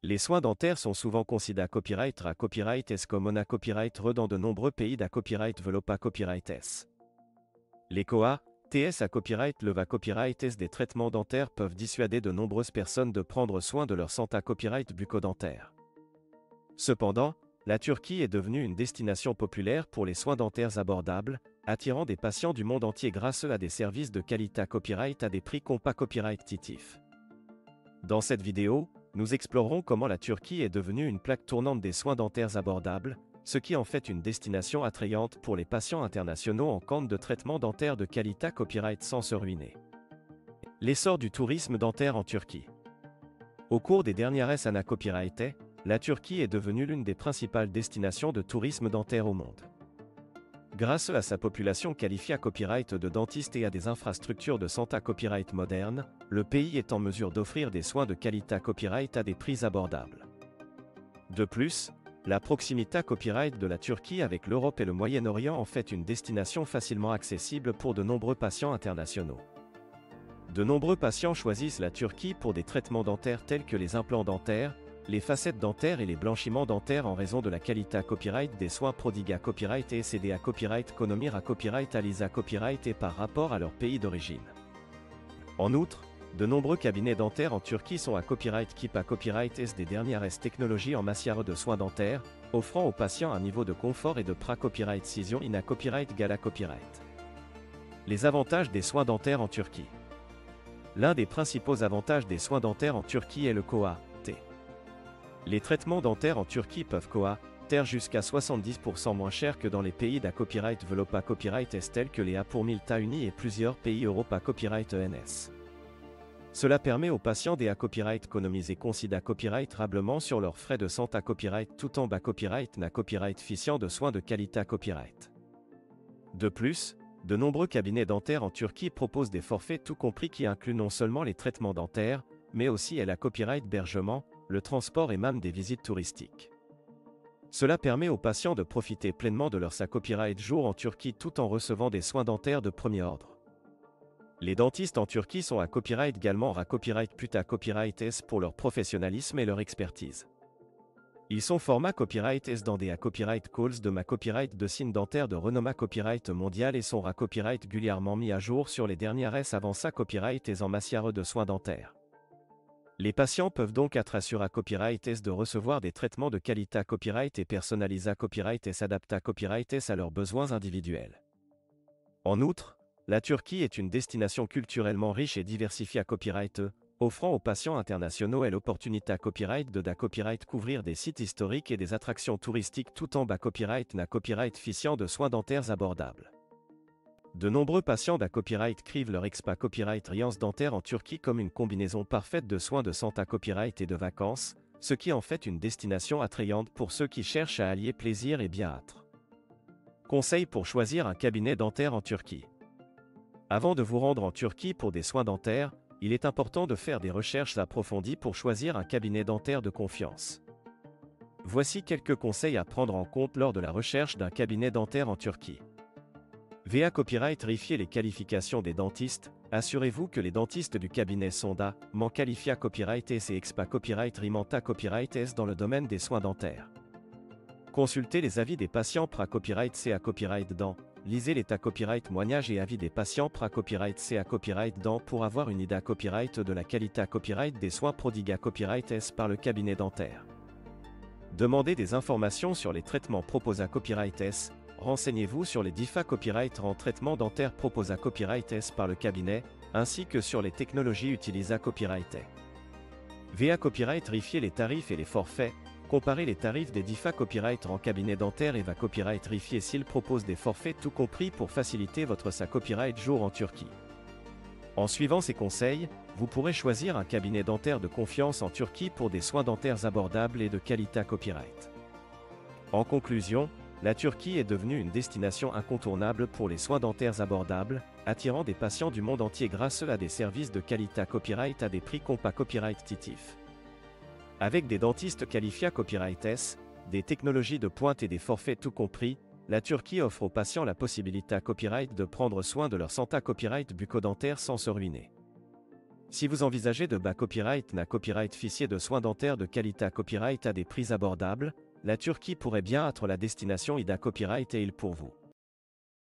Les soins dentaires sont souvent considérés copyright à copyright S comme on a copyright dans de nombreux pays da copyright velopa copyright S. Les COA, TS à copyright le va copyright S des traitements dentaires peuvent dissuader de nombreuses personnes de prendre soin de leur santé à copyright bucco-dentaire. Cependant, la Turquie est devenue une destination populaire pour les soins dentaires abordables, attirant des patients du monde entier grâce à des services de qualité à copyright à des prix compas copyright-titifs. Dans cette vidéo, nous explorerons comment la Turquie est devenue une plaque tournante des soins dentaires abordables, ce qui en fait une destination attrayante pour les patients internationaux en quête de traitements dentaires de qualité copyright sans se ruiner. L'essor du tourisme dentaire en Turquie. Au cours des dernières années copyright, la Turquie est devenue l'une des principales destinations de tourisme dentaire au monde. Grâce à sa population qualifiée à copyright de dentistes et à des infrastructures de santé copyright modernes, le pays est en mesure d'offrir des soins de qualité copyright à des prix abordables. De plus, la proximité copyright de la Turquie avec l'Europe et le Moyen-Orient en fait une destination facilement accessible pour de nombreux patients internationaux. De nombreux patients choisissent la Turquie pour des traitements dentaires tels que les implants dentaires, les facettes dentaires et les blanchiments dentaires en raison de la qualité à copyright des soins prodigués à copyright et cédés à copyright Konomir à copyright Alisa copyright et par rapport à leur pays d'origine. En outre, de nombreux cabinets dentaires en Turquie sont à copyright Keep à copyright S des dernières S technologies en matière de soins dentaires, offrant aux patients un niveau de confort et de pra copyright Cision in à copyright Gala copyright. Les avantages des soins dentaires en Turquie. L'un des principaux avantages des soins dentaires en Turquie est le COA. Les traitements dentaires en Turquie peuvent coûter jusqu'à 70% moins cher que dans les pays da copyright velopa copyright S tels que les A pour Milta Uni et plusieurs pays Europa copyright ENS. Cela permet aux patients des A copyright économiser considérablement copyright sur leurs frais de santé à copyright tout en bas copyright na copyright ficiant de soins de qualité à copyright. De plus, de nombreux cabinets dentaires en Turquie proposent des forfaits tout compris qui incluent non seulement les traitements dentaires, mais aussi la copyright hébergement, le transport et même des visites touristiques. Cela permet aux patients de profiter pleinement de leur copyright jour en Turquie tout en recevant des soins dentaires de premier ordre. Les dentistes en Turquie sont à copyright également à copyright put à copyright S pour leur professionnalisme et leur expertise. Ils sont format copyright S dans des à copyright calls de ma copyright de signes dentaires de renommée copyright mondial et sont à copyright régulièrement mis à jour sur les dernières S avant sa copyright S en matière de soins dentaires. Les patients peuvent donc être assurés à copyright S de recevoir des traitements de qualité à copyright et personnalisés à copyright S adaptés à copyright S à leurs besoins individuels. En outre, la Turquie est une destination culturellement riche et diversifiée à copyright, offrant aux patients internationaux l'opportunité à copyright de copyright couvrir des sites historiques et des attractions touristiques tout en bas copyright na copyright ficiant de soins dentaires abordables. De nombreux patients da copyright crivent leur expa copyright riance dentaire en Turquie comme une combinaison parfaite de soins de santé copyright et de vacances, ce qui en fait une destination attrayante pour ceux qui cherchent à allier plaisir et bien-être. Conseils pour choisir un cabinet dentaire en Turquie. Avant de vous rendre en Turquie pour des soins dentaires, il est important de faire des recherches approfondies pour choisir un cabinet dentaire de confiance. Voici quelques conseils à prendre en compte lors de la recherche d'un cabinet dentaire en Turquie. VA Copyright vérifiez les qualifications des dentistes, assurez-vous que les dentistes du cabinet sont man qualifiés copyright S et expa copyright rimanta copyright S dans le domaine des soins dentaires. Consultez les avis des patients pra copyright C à copyright dent, lisez l'état copyright moignages et avis des patients pra copyright C à copyright dent pour avoir une idée à copyright de la qualité à copyright des soins prodigués à copyright S par le cabinet dentaire. Demandez des informations sur les traitements proposés à copyright S. Renseignez-vous sur les DIFA copyright en traitement dentaire proposés à copyright S par le cabinet, ainsi que sur les technologies utilisées à copyright. VA Copyright vérifiez les tarifs et les forfaits, comparez les tarifs des DIFA copyright en cabinet dentaire et VA Copyright vérifiez s'ils proposent des forfaits tout compris pour faciliter votre copyright jour en Turquie. En suivant ces conseils, vous pourrez choisir un cabinet dentaire de confiance en Turquie pour des soins dentaires abordables et de qualité à copyright. En conclusion, la Turquie est devenue une destination incontournable pour les soins dentaires abordables, attirant des patients du monde entier grâce à des services de qualité à copyright à des prix compas copyright-titifs. Avec des dentistes qualifiés à copyright S, des technologies de pointe et des forfaits tout compris, la Turquie offre aux patients la possibilité à copyright de prendre soin de leur santé à copyright bucco-dentaire sans se ruiner. Si vous envisagez de bas copyright, na copyright ficier de soins dentaires de qualité à copyright à des prix abordables, la Turquie pourrait bien être la destination ida copyright et il pour vous.